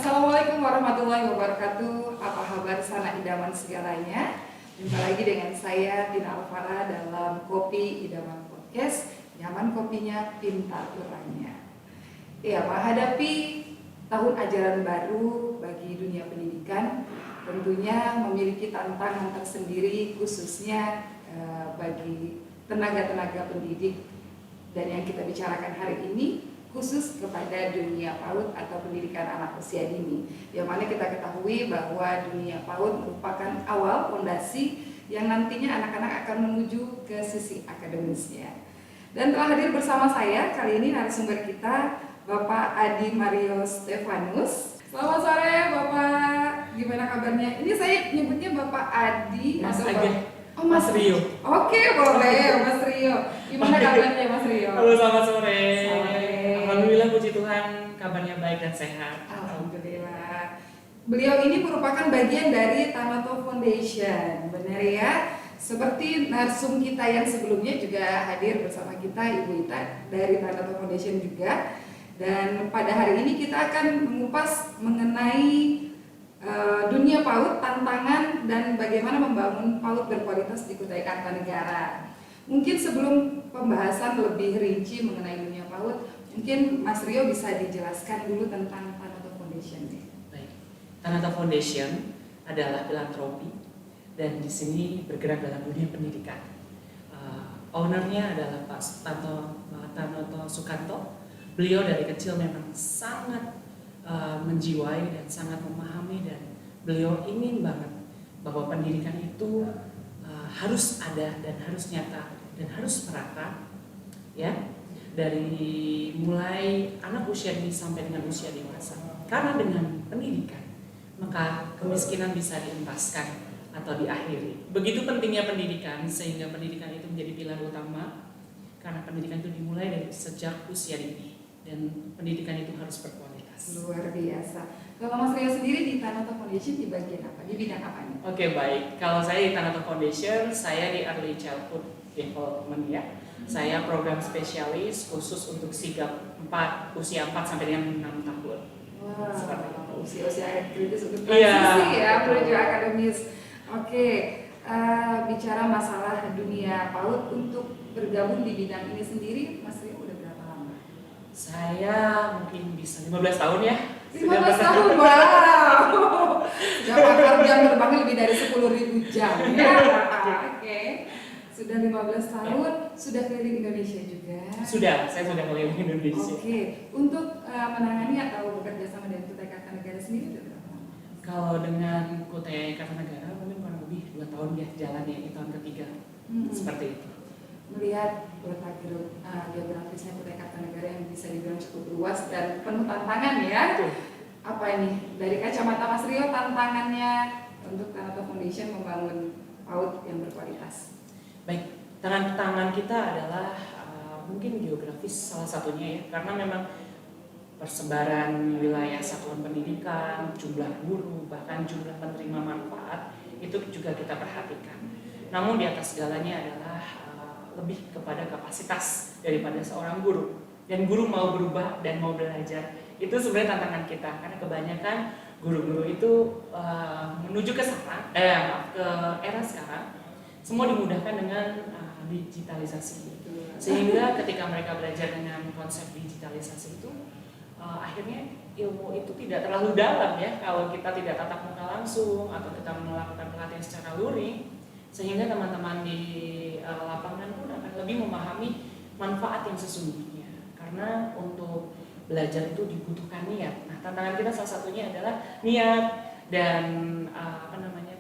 Assalamualaikum warahmatullahi wabarakatuh. Apa kabar sana idaman segalanya? Jumpa lagi dengan saya Tina Alvara dalam Kopi Idaman Podcast. Nyaman kopinya, pintar urangnya. Ya, menghadapi tahun ajaran baru bagi dunia pendidikan, tentunya memiliki tantangan tersendiri khususnya bagi tenaga-tenaga pendidik. Dan yang kita bicarakan hari ini khusus kepada dunia PAUD atau pendidikan anak usia dini, yang mana kita ketahui bahwa dunia PAUD merupakan awal fondasi yang nantinya anak-anak akan menuju ke sisi akademisnya. Dan telah hadir bersama saya kali ini narasumber kita Bapak Adi Mario Stefanus. Selamat sore Bapak, gimana kabarnya? Ini saya nyebutnya Bapak Adi Mas atau Adi. Oh, Mas Rio. Oke, boleh Mas Rio. Gimana kabarnya Mas Rio? Halo, selamat sore. Sore. Alhamdulillah, puji Tuhan, kabarnya baik dan sehat. Alhamdulillah. Beliau ini merupakan bagian dari Tanoto Foundation, benar ya? Seperti narsum kita yang sebelumnya juga hadir bersama kita, Ibu Ita dari Tanoto Foundation juga. Dan pada hari ini kita akan mengupas mengenai dunia PAUD, tantangan dan bagaimana membangun PAUD berkualitas di Kutai Kartanegara. Mungkin sebelum pembahasan lebih rinci mengenai dunia PAUD, mungkin Mas Rio bisa dijelaskan dulu tentang Tanoto Foundation. Baik. Tanoto Foundation adalah filantropi dan di sini bergerak dalam dunia pendidikan. Ownernya adalah Pak Tanoto Sukanto. Beliau dari kecil memang sangat menjiwai dan sangat memahami, dan beliau ingin banget bahwa pendidikan itu harus ada dan harus nyata dan harus merata, ya, dari mulai anak usia dini sampai dengan usia dewasa. Karena dengan pendidikan maka kemiskinan bisa dientaskan atau diakhiri. Begitu pentingnya pendidikan, sehingga pendidikan itu menjadi pilar utama, karena pendidikan itu dimulai dari sejak usia dini dan pendidikan itu harus berkualitas. Luar biasa. Kalau Mas Rio sendiri di Tanoto Foundation di bagian apa? Di bidang apa nih? Oke, baik. Kalau saya di Tanoto Foundation, saya di Early Childhood Development, ya. Saya program spesialis khusus untuk sigap usia 4 sampai dengan 6 tahun. Wah, Seperti itu. usia-usia kritis untuk transisi ya menuju akademis. Oke, bicara masalah dunia PAUD, untuk bergabung di bidang ini sendiri, Mas Rio udah berapa lama? Saya mungkin bisa 15 tahun ya. 15 tahun, wow. Sudah pakar jam terbangnya lebih dari 10.000 jam ya. Oke. Sudah 15 tahun, sudah keliling Indonesia juga. Saya sudah keliling Indonesia. Oke. Untuk menangani atau bekerja sama dengan Kutai Kartanegara sendiri udah berapa lama? Kalau dengan Kutai Kartanegara mungkin kurang lebih 2 tahun ya jalan ya, di tahun ketiga. Seperti itu. Melihat letak geografisnya Kutai Kartanegara yang bisa dibilang cukup luas dan penuh tantangan ya. Apa ini dari kacamata Mas Rio tantangannya untuk Tanoto Foundation membangun PAUD yang berkualitas? Baik, tantangan kita adalah mungkin geografis salah satunya ya, karena memang persebaran wilayah satuan pendidikan, jumlah guru, bahkan jumlah penerima manfaat itu juga kita perhatikan. Namun di atas segalanya adalah lebih kepada kapasitas daripada seorang guru, dan guru mau berubah dan mau belajar. Itu sebenarnya tantangan kita, karena kebanyakan guru-guru itu menuju ke era sekarang semua dimudahkan dengan digitalisasi. Sehingga ketika mereka belajar dengan konsep digitalisasi itu akhirnya ilmu itu tidak terlalu dalam ya kalau kita tidak tatap muka langsung atau kita melakukan pelatihan secara luring, sehingga teman-teman di lapangan pun akan lebih memahami manfaat yang sesungguhnya. Karena untuk belajar itu dibutuhkan niat. Nah, tantangan kita salah satunya adalah niat dan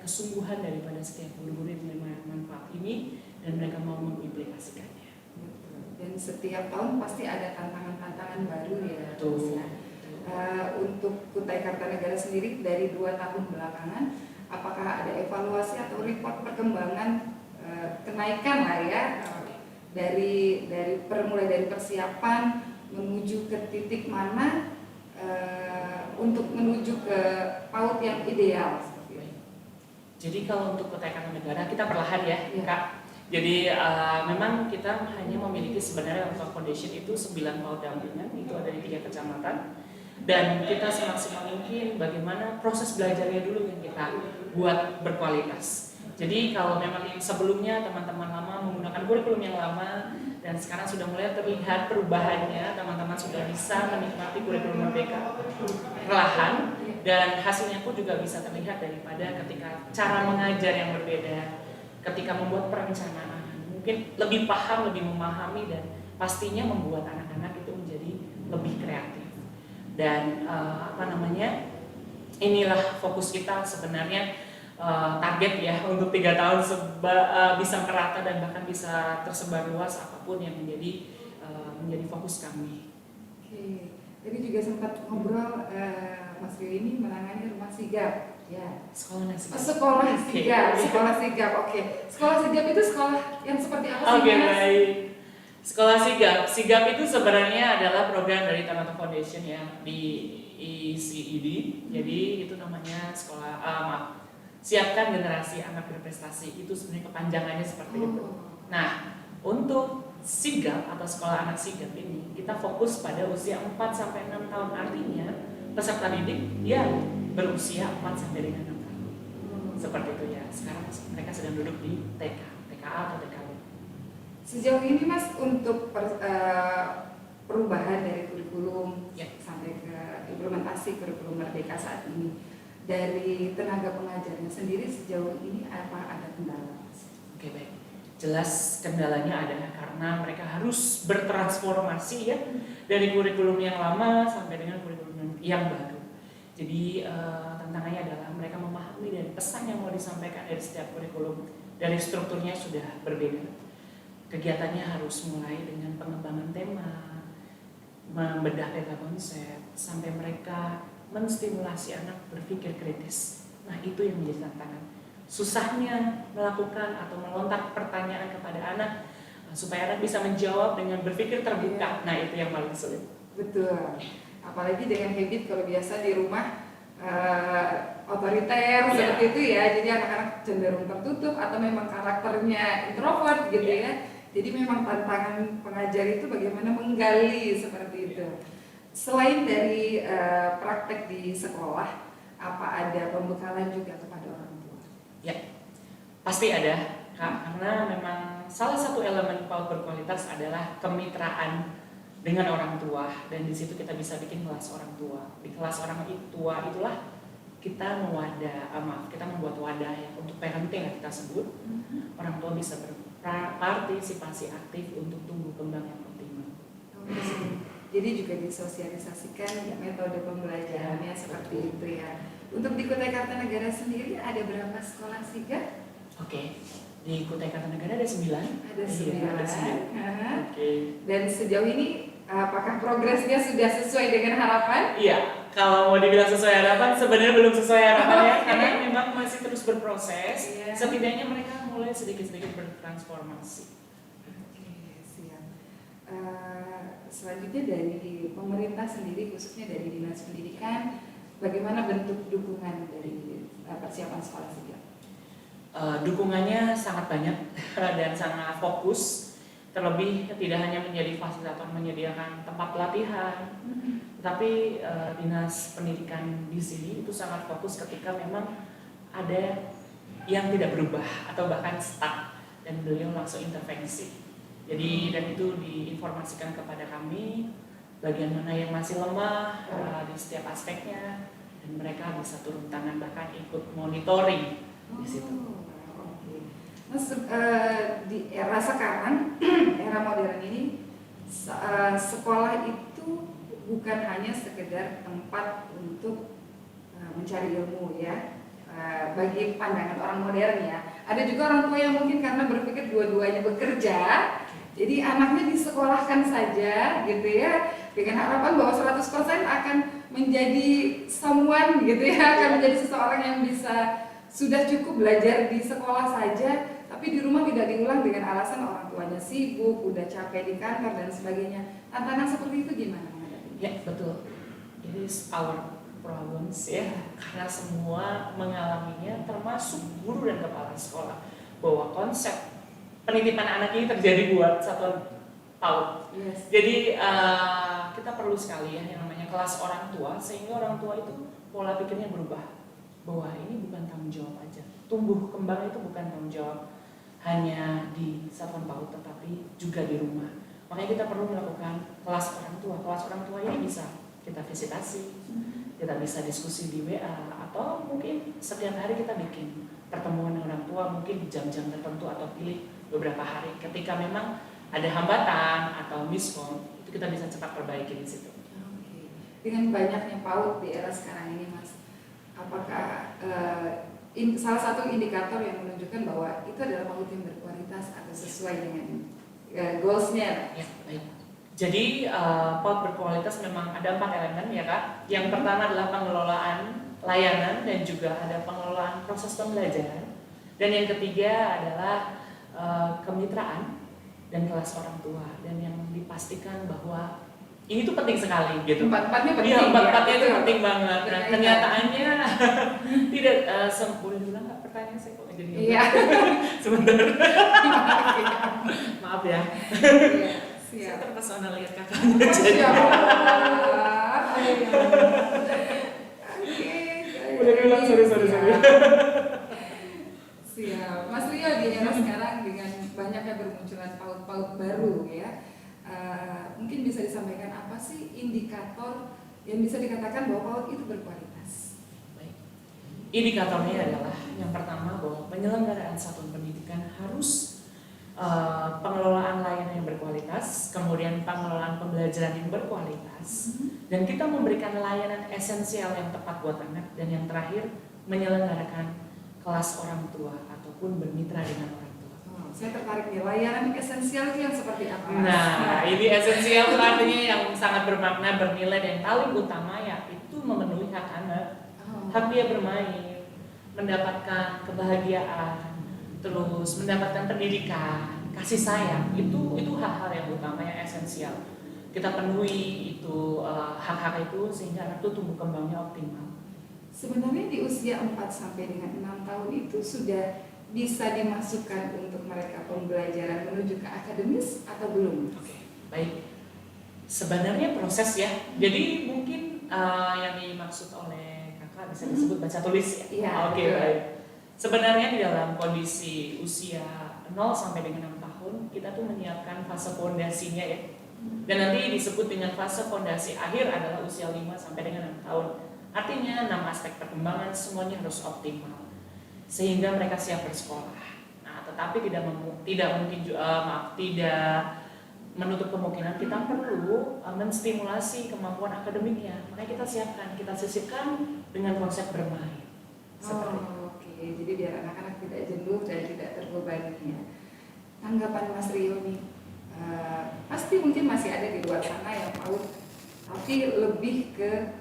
kesungguhan daripada setiap guru-guru yang menerima manfaat ini dan mereka mau mengimplementasikannya. Dan setiap tahun pasti ada tantangan-tantangan baru ya. Betul. Untuk Kutai Kartanegara sendiri dari 2 tahun belakangan, apakah ada evaluasi atau report perkembangan kenaikan lah ya mulai dari persiapan menuju ke titik mana untuk menuju ke PAUD yang ideal? Jadi kalau untuk Kutai Kartanegara kita perlahan ya, Kak. Jadi memang kita hanya memiliki sebenarnya untuk foundation itu 9 PAUD dampingan, itu ada di 3 kecamatan. dan kita semaksimal mungkin bagaimana proses belajarnya dulu yang kita buat berkualitas. Jadi kalau memang sebelumnya teman-teman lama menggunakan kurikulum yang lama dan sekarang sudah mulai terlihat perubahannya, teman-teman sudah bisa menikmati kurikulum Merdeka perlahan, dan hasilnya pun juga bisa terlihat daripada ketika cara mengajar yang berbeda, ketika membuat perencanaan, mungkin lebih paham, lebih memahami, dan pastinya membuat anak-anak itu menjadi lebih kreatif. Dan inilah fokus kita sebenarnya. Target ya untuk 3 tahun bisa merata dan bahkan bisa tersebar luas apapun yang menjadi fokus kami. Oke, tadi juga sempat ngobrol Mas Rio ini menangani rumah sigap. Ya, Sekolah sigap. Sekolah sigap, sekolah sigap. Oke, sekolah sigap itu sekolah yang seperti apa sih? Oke, baik. Sekolah sigap itu sebenarnya adalah program dari Tanato Foundation ya di ECED. Jadi itu namanya sekolah siapkan generasi anak berprestasi, itu sebenarnya kepanjangannya seperti itu. Nah, untuk sigap atau sekolah anak sigap ini kita fokus pada usia 4-6 tahun, artinya peserta didik dia berusia 4-6 tahun. Seperti itu ya. Sekarang mereka sedang duduk di TK, TKA atau TKW. Sejauh ini Mas untuk perubahan dari kurikulum sampai ke implementasi kurikulum Merdeka saat ini, dari tenaga pengajarnya sendiri sejauh ini apa ada kendala? Oke, baik. Jelas kendalanya ada karena mereka harus bertransformasi ya dari kurikulum yang lama sampai dengan kurikulum yang baru. Jadi tantangannya adalah mereka memahami dari pesan yang mau disampaikan dari setiap kurikulum, dari strukturnya sudah berbeda. Kegiatannya harus mulai dengan pengembangan tema, membedah peta konsep, sampai mereka menstimulasi anak berpikir kritis. Nah, itu yang menjadi tantangan. Susahnya melakukan atau melontar pertanyaan kepada anak supaya anak bisa menjawab dengan berpikir terbuka. Nah, itu yang paling sulit. Betul. Apalagi dengan habit kalau biasa di rumah otoriter seperti itu ya. Jadi anak-anak cenderung tertutup atau memang karakternya introvert gitu ya. Jadi memang tantangan pengajar itu bagaimana menggali seperti itu. Selain dari praktek di sekolah, apa ada pembekalan juga kepada orang tua? Ya, pasti ada, Kak, karena memang salah satu elemen PAUD berkualitas adalah kemitraan dengan orang tua, dan di situ kita bisa bikin kelas orang tua. Di kelas orang tua itulah kita membuat wadah ya untuk parenting yang kita sebut. Orang tua bisa berpartisipasi aktif untuk tumbuh kembang yang optimal. Jadi juga disosialisasikan metode pembelajarannya seperti itu ya. Untuk di Kutai Kartanegara sendiri ada berapa sekolah sigap? Oke, di Kutai Kartanegara ada 9. Ada 9. Oke. Dan sejauh ini apakah progresnya sudah sesuai dengan harapan? Iya, kalau mau dibilang sesuai harapan sebenarnya belum sesuai harapannya karena memang masih terus berproses. Setidaknya mereka mulai sedikit-sedikit bertransformasi. Selanjutnya dari pemerintah sendiri, khususnya dari Dinas Pendidikan, bagaimana bentuk dukungan dari persiapan sekolah sigap? Dukungannya sangat banyak dan sangat fokus. Terlebih tidak hanya menjadi fasilitator menyediakan tempat pelatihan, tapi Dinas Pendidikan di sini itu sangat fokus ketika memang ada yang tidak berubah atau bahkan stuck, dan beliau langsung intervensi. Jadi dan itu diinformasikan kepada kami bagian mana yang masih lemah di setiap aspeknya, dan mereka bisa turun tangan bahkan ikut monitoring di situ. Mas, di era sekarang, era modern ini, sekolah itu bukan hanya sekedar tempat untuk mencari ilmu ya. Bagi pandangan orang modern ya, ada juga orang tua yang mungkin karena berpikir dua-duanya bekerja, jadi anaknya disekolahkan saja gitu ya, dengan harapan bahwa 100% akan menjadi someone gitu ya, akan menjadi seseorang yang bisa sudah cukup belajar di sekolah saja, tapi di rumah tidak diulang dengan alasan orang tuanya sibuk, udah capek di kantor dan sebagainya. Tantangan seperti itu gimana menghadapinya? Ya, betul. It is our problems ya, karena semua mengalaminya, termasuk guru dan kepala sekolah, bahwa konsep penitipan anak ini terjadi buat satuan PAUD. Jadi kita perlu sekali ya yang namanya kelas orang tua, sehingga orang tua itu pola pikirnya berubah bahwa ini bukan tanggung jawab aja, tumbuh kembang itu bukan tanggung jawab hanya di satuan PAUD tetapi juga di rumah. Makanya kita perlu melakukan kelas orang tua. Kelas orang tua ini bisa kita visitasi, kita bisa diskusi di WA, atau mungkin setiap hari kita bikin pertemuan dengan orang tua, mungkin di jam-jam tertentu atau pilih beberapa hari. Ketika memang ada hambatan atau miskom, itu kita bisa cepat perbaiki di situ. Oke. Dengan banyaknya PAUD di era sekarang ini, Mas, apakah salah satu indikator yang menunjukkan bahwa itu adalah PAUD yang berkualitas atau sesuai dengan goals-nya? Ya, baik. Jadi PAUD berkualitas memang ada 4 elemen ya Kak. Yang pertama adalah pengelolaan layanan dan juga ada pengelolaan proses pembelajaran. Dan yang ketiga adalah kemitraan dan kelas orang tua. Dan yang dipastikan bahwa ini tuh penting sekali gitu. Empat-empatnya penting. Iya, empat-empatnya itu ya, penting banget. Nah, kenyataannya tidak boleh bilang nggak pertanyaan saya kok jadi iya. sebentar. Maaf ya. Iya, Saya siap. terpesona lihat kakak. Siap. Oke. Udah bilang sorry. Siap. Mas Rio, di era sekarang dengan banyaknya bermunculan PAUD-PAUD baru ya, mungkin bisa disampaikan apa sih indikator yang bisa dikatakan bahwa PAUD itu berkualitas? Baik. Indikatornya adalah yang pertama bahwa penyelenggaraan satuan pendidikan harus pengelolaan layanan yang berkualitas, kemudian pengelolaan pembelajaran yang berkualitas, dan kita memberikan layanan esensial yang tepat buat anak, dan yang terakhir menyelenggarakan kelas orang tua ataupun bermitra dengan orang tua. Saya tertarik nih, layanan esensial itu yang seperti apa? Nah, ini esensial artinya yang sangat bermakna, bernilai, dan paling utama ya itu memenuhi hak anak, hak dia bermain, mendapatkan kebahagiaan, terus mendapatkan pendidikan, kasih sayang, itu hal-hal yang utama, yang esensial. Kita penuhi itu hak-hak itu sehingga anak itu tumbuh kembangnya optimal. Sebenarnya di usia 4 sampai dengan 6 tahun itu sudah bisa dimasukkan untuk mereka pembelajaran menuju ke akademis atau belum? Oke, baik. Sebenarnya proses ya. Jadi mungkin yang dimaksud oleh kakak bisa disebut baca tulis ya. Iya. Oke, baik. Sebenarnya di dalam kondisi usia 0 sampai dengan 6 tahun kita tuh menyiapkan fase fondasinya ya. Dan nanti disebut dengan fase fondasi akhir adalah usia 5 sampai dengan 6 tahun. Artinya 6 aspek perkembangan semuanya harus optimal sehingga mereka siap bersekolah. Nah, tetapi tidak menutup kemungkinan kita perlu menstimulasi kemampuan akademiknya. Makanya kita siapkan, kita sisipkan dengan konsep bermain. Seperti itu. Oke, jadi biar anak-anak tidak jenuh dan tidak terbebani ya. Tanggapan Mas Rio nih, pasti mungkin masih ada di luar sana yang PAUD, tapi lebih ke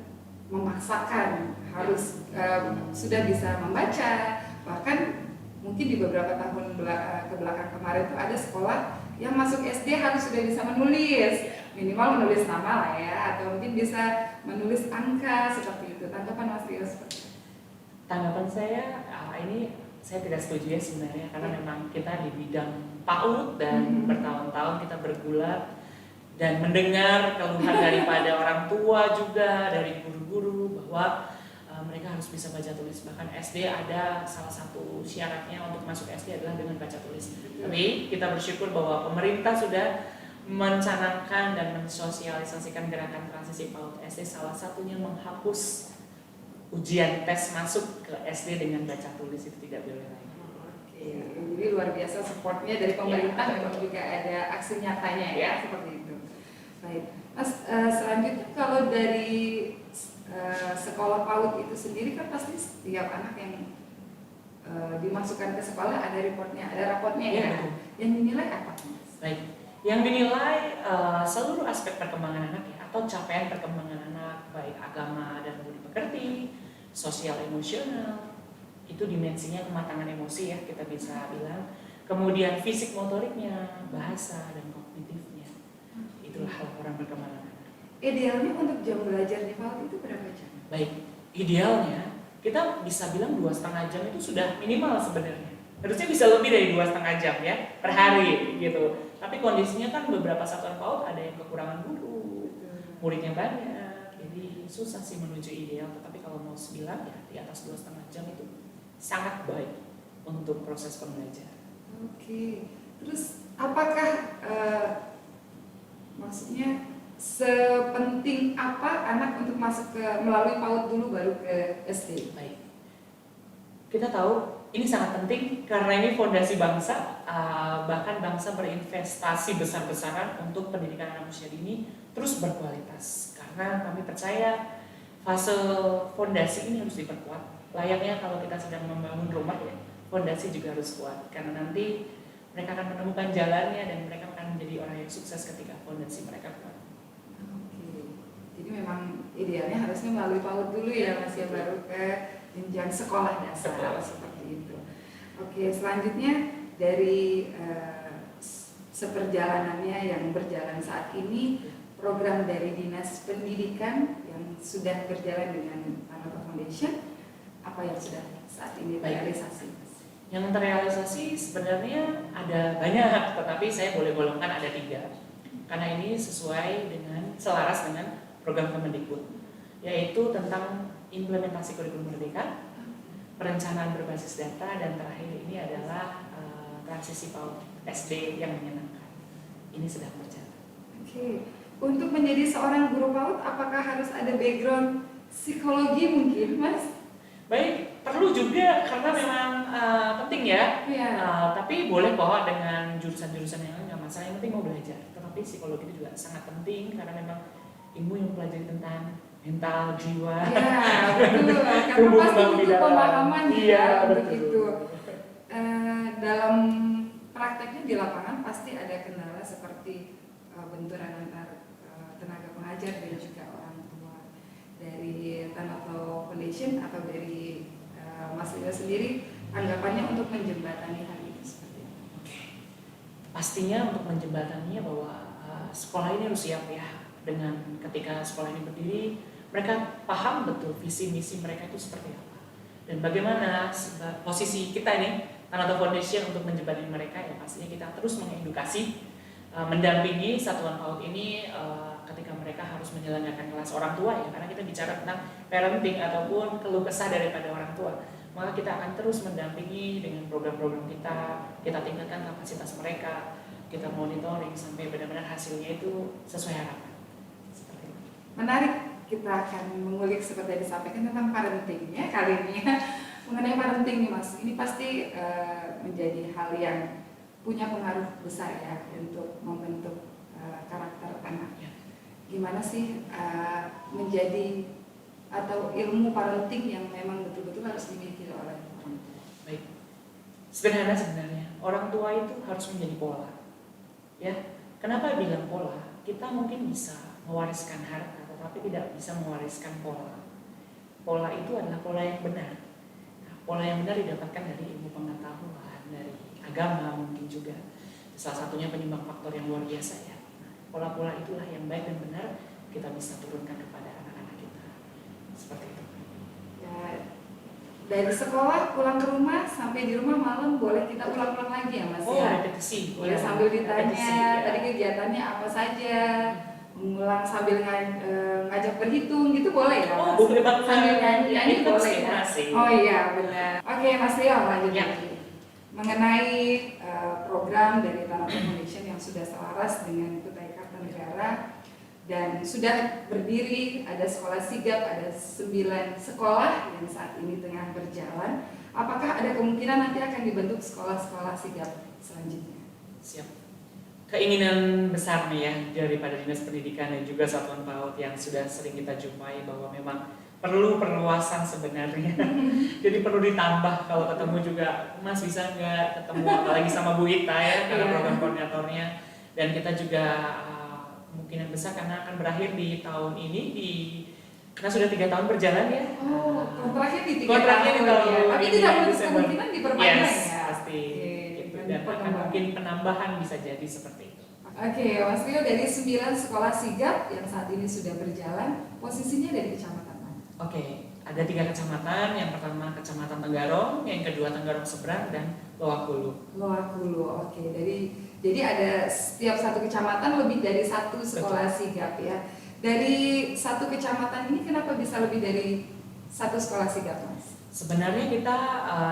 memaksakan harus sudah bisa membaca, bahkan mungkin di beberapa tahun ke belakang kemarin tuh ada sekolah yang masuk SD harus sudah bisa menulis, minimal menulis nama lah ya, atau mungkin bisa menulis angka seperti itu. Tanggapan Mas Rio seperti itu? Tanggapan saya ini saya tidak setuju ya sebenarnya, karena memang kita di bidang PAUD dan bertahun-tahun kita bergulat dan mendengar keluhan daripada orang tua juga, dari guru-guru bahwa mereka harus bisa baca tulis. Bahkan SD ada salah satu syaratnya untuk masuk SD adalah dengan baca tulis. Tapi kita bersyukur bahwa pemerintah sudah mencanangkan dan mensosialisasikan gerakan transisi PAUD SD, salah satunya menghapus ujian tes masuk ke SD dengan baca tulis, itu tidak boleh lagi. Oke, jadi luar biasa supportnya dari pemerintah, memang juga ada aksi nyatanya ya, seperti itu. Baik, Mas, selanjutnya kalau dari sekolah PAUD itu sendiri kan pasti setiap anak yang dimasukkan ke sekolah ada rapotnya ya. Yang dinilai apa, Mas? Baik, yang dinilai seluruh aspek perkembangan anak ya, atau capaian perkembangan anak, baik agama dan budi pekerti, sosial emosional, itu dimensinya kematangan emosi ya kita bisa bilang, kemudian fisik motoriknya, bahasa dan kognitifnya, itulah laporan perkembangan anak. Idealnya untuk jam belajar di PAUD itu berapa jam? Baik, idealnya kita bisa bilang 2,5 jam itu sudah minimal sebenarnya. Harusnya bisa lebih dari 2,5 jam ya per hari gitu. Tapi kondisinya kan beberapa satuan PAUD ada yang kekurangan guru, muridnya banyak, jadi susah sih menuju ideal. Tetapi kalau mau 9 ya di atas 2,5 jam itu sangat baik untuk proses pembelajaran. Oke, terus apakah maksudnya sepenting apa anak untuk masuk ke melalui PAUD dulu baru ke SD? Baik, kita tahu ini sangat penting karena ini fondasi bangsa, bahkan bangsa berinvestasi besar-besaran untuk pendidikan anak usia dini terus berkualitas. Karena kami percaya fase fondasi ini harus diperkuat. Layaknya kalau kita sedang membangun rumah ya, fondasi juga harus kuat karena nanti mereka akan menemukan jalannya dan mereka akan menjadi orang yang sukses ketika fondasi mereka kuat. Oke, jadi memang idealnya harusnya melalui PAUD dulu ya Mas ya, baru ke jenjang sekolah dasar seperti itu. Oke, selanjutnya dari seperjalanannya yang berjalan saat ini, program dari Dinas Pendidikan yang sudah berjalan dengan Tanata Foundation, apa yang sudah saat ini realisasi? Yang terrealisasi sebenarnya ada banyak, tetapi saya boleh golongkan ada 3. Karena ini sesuai dengan selaras dengan program Kemendikbud, yaitu tentang implementasi kurikulum merdeka, perencanaan berbasis data, dan terakhir ini adalah transisi PAUD SD yang menyenangkan. Ini sedang berjalan. Oke, untuk menjadi seorang guru PAUD, apakah harus ada background psikologi mungkin, Mas? Baik, perlu juga karena memang penting ya. Iya. Tapi boleh kok dengan jurusan-jurusan yang lain nggak masalah, yang penting mau belajar. Tetapi psikologi itu juga sangat penting karena memang ilmu yang mempelajari tentang mental, jiwa. Iya, betul. Karena pasti butuh pemahaman ya untuk itu. Dalam prakteknya di lapangan pasti ada kendala seperti benturan antar tenaga pengajar dan juga orang tua. Dari Tanata Foundation atau dari Mas Lila sendiri, anggapannya untuk menjembatani hal itu seperti apa? Pastinya untuk menjembataninya bahwa sekolah ini harus siap ya, dengan ketika sekolah ini berdiri mereka paham betul visi misi mereka itu seperti apa dan bagaimana posisi kita nih Tanata Foundation untuk menjembatani mereka. Ya pastinya kita terus mengedukasi, mendampingi satuan PAUD ini ketika mereka harus menjalankan kelas orang tua ya, karena kita bicara tentang parenting ataupun keluh kesah daripada orang tua, maka kita akan terus mendampingi dengan program-program kita tingkatkan kapasitas mereka, kita monitoring sampai benar-benar hasilnya itu sesuai harapan. Seperti itu. Menarik, kita akan mengulik seperti yang disampaikan tentang parentingnya kali ini ya. Mengenai parenting nih Mas, ini pasti menjadi hal yang punya pengaruh besar ya untuk membentuk karakter anak. Gimana sih menjadi atau ilmu parenting yang memang betul-betul harus dimiliki oleh orang tua? Baik, sederhana sebenarnya, orang tua itu harus menjadi pola. Ya, kenapa bilang pola? Kita mungkin bisa mewariskan harta, tetapi tidak bisa mewariskan pola. Pola itu adalah pola yang benar. Nah, pola yang benar didapatkan dari ilmu pengetahuan, dari agama mungkin juga. Salah satunya penyumbang faktor yang luar biasa ya. Pola-pola itulah yang baik dan benar kita bisa turunkan kepada anak-anak kita. Seperti itu. Ya, dari sekolah pulang ke rumah sampai di rumah malam boleh kita ulang-ulang lagi ya Mas ya? Repetisi. Boleh Ya, sambil ditanya repetisi, ya. tadi kegiatannya apa saja, mengulang sambil ngajak berhitung gitu boleh ya Mas? Boleh banget. Sambil nyanyi boleh ya? Stimulasi. Oh iya benar. Oke Mas Leo lanjut Ya. lagi. Mengenai program dari Tanata Foundation yang sudah selaras dengan Kutai Kartanegara dan sudah berdiri, ada sekolah sigap, ada 9 sekolah yang saat ini tengah berjalan. Apakah ada kemungkinan nanti akan dibentuk sekolah-sekolah sigap selanjutnya? Siap. Keinginan besar nih ya daripada Dinas Pendidikan dan juga Satuan PAUD yang sudah sering kita jumpai bahwa memang perlu perluasan sebenarnya. Jadi perlu ditambah kalau ketemu juga, Mas bisa nggak ketemu apalagi sama Bu Ita ya karena program koordinatornya, dan kita juga kemungkinan besar karena akan berakhir di tahun ini karena sudah 3 tahun berjalan ya. Oh, kontraknya di 3 Kontraknya di tahun ya. Tapi ini, tidak menutup Desember. kemungkinan diperpanjang Yes, ya. pasti. Gitu. Dengan Dan akan pengembangan. mungkin penambahan bisa jadi seperti itu. Oke, Mas Leo, dari 9 sekolah sigap yang saat ini sudah berjalan, posisinya dari kecamatan mana? Oke, ada 3 kecamatan. Yang pertama Kecamatan Tenggarong, yang kedua Tenggarong Seberang, dan Loak Hulu. Loak Hulu, oke. Jadi ada setiap satu kecamatan lebih dari 1 sekolah sigap ya. Dari satu kecamatan ini kenapa bisa lebih dari satu sekolah sigap, Mas? Sebenarnya kita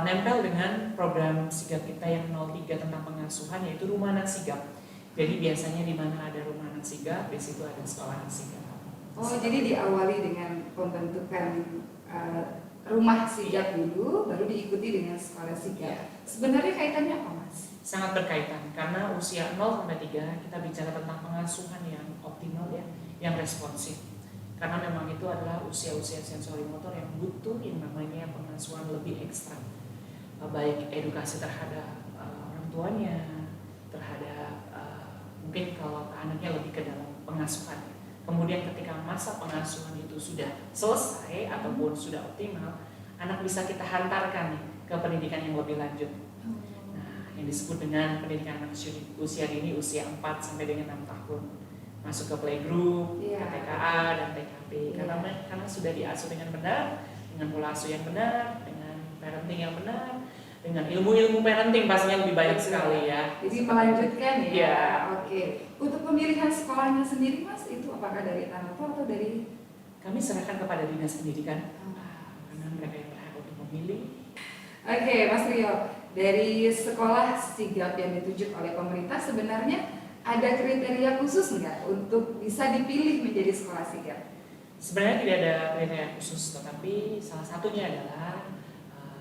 nempel dengan program sigap kita yang 03 tentang pengasuhan, yaitu Rumah Anak Sigap. Jadi biasanya di mana ada rumah anak sigap, di situ ada sekolah anak sigap. Oh, jadi diawali dengan pembentukan rumah sigap dulu, baru diikuti dengan sekolah sigap. Ya. Sebenarnya kaitannya apa, Mas? Sangat berkaitan, karena usia 0-3 kita bicara tentang pengasuhan yang optimal ya, yang responsif. Karena memang itu adalah usia-usia sensori motor yang butuh yang namanya pengasuhan lebih ekstra. Baik edukasi terhadap orang tuanya, terhadap mungkin kalau anaknya lebih ke dalam pengasuhan. Kemudian ketika masa pengasuhan itu sudah selesai ataupun sudah optimal, anak bisa kita hantarkan nih ke pendidikan yang lebih lanjut. Nah, yang disebut dengan pendidikan anak usia dini, usia 4 sampai dengan 6 tahun. Masuk ke playgroup, ke TKA dan TKP. Karena sudah diasuh dengan benar, dengan pola asuh yang benar, dengan parenting yang benar, dengan ilmu-ilmu parenting pastinya lebih banyak sekali ya. Jadi melanjutkan ya. Ya. Oke. Untuk pemilihan sekolahnya sendiri, Mas, itu apakah dari Tanato atau dari? Kami serahkan kepada dinas pendidikan, karena mereka yang berhak untuk memilih. Oke, Mas Rio, dari sekolah sigap yang ditunjuk oleh pemerintah sebenarnya ada kriteria khusus nggak untuk bisa dipilih menjadi sekolah sigap? Sebenarnya tidak ada kriteria khusus, tetapi salah satunya adalah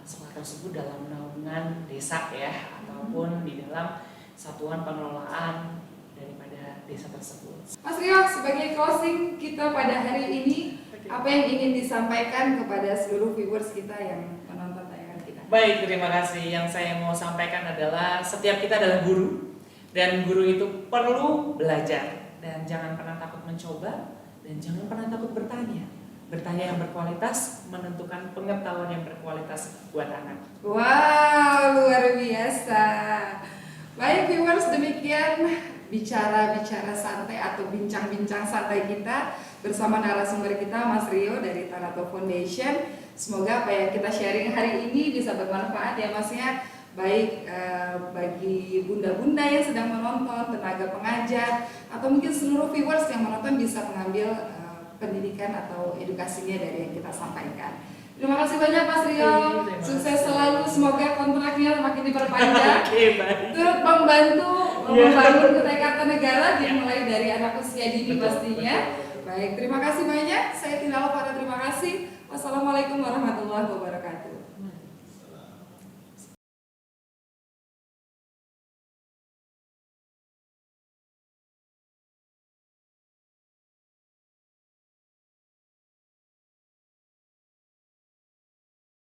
sekolah tersebut dalam naungan desa ya, ataupun di dalam satuan pengelolaan daripada desa tersebut. Mas Rio, sebagai closing kita pada hari ini, apa yang ingin disampaikan kepada seluruh viewers kita yang menonton tayangan kita? Baik, terima kasih. Yang saya mau sampaikan adalah setiap kita adalah guru, dan guru itu perlu belajar, dan jangan pernah takut mencoba, dan jangan pernah takut bertanya. Bertanya yang berkualitas menentukan pengetahuan yang berkualitas buat anak. Wow, luar biasa. Baik viewers, demikian bicara-bicara santai atau bincang-bincang santai kita bersama narasumber kita Mas Rio dari Tanato Foundation. Semoga apa yang kita sharing hari ini bisa bermanfaat ya Mas ya, baik bagi bunda-bunda yang sedang menonton, tenaga pengajar, atau mungkin seluruh viewers yang menonton bisa mengambil pendidikan atau edukasinya dari yang kita sampaikan. Terima kasih banyak Mas Rio, sukses selalu, semoga kontraknya semakin diperpanjang. Turut membantu membangun Kutai Kartanegara dimulai dari anak usia dini pastinya. Baik, terima kasih banyak. Saya Tina Alvara, terima kasih. Wassalamualaikum warahmatullahi wabarakatuh.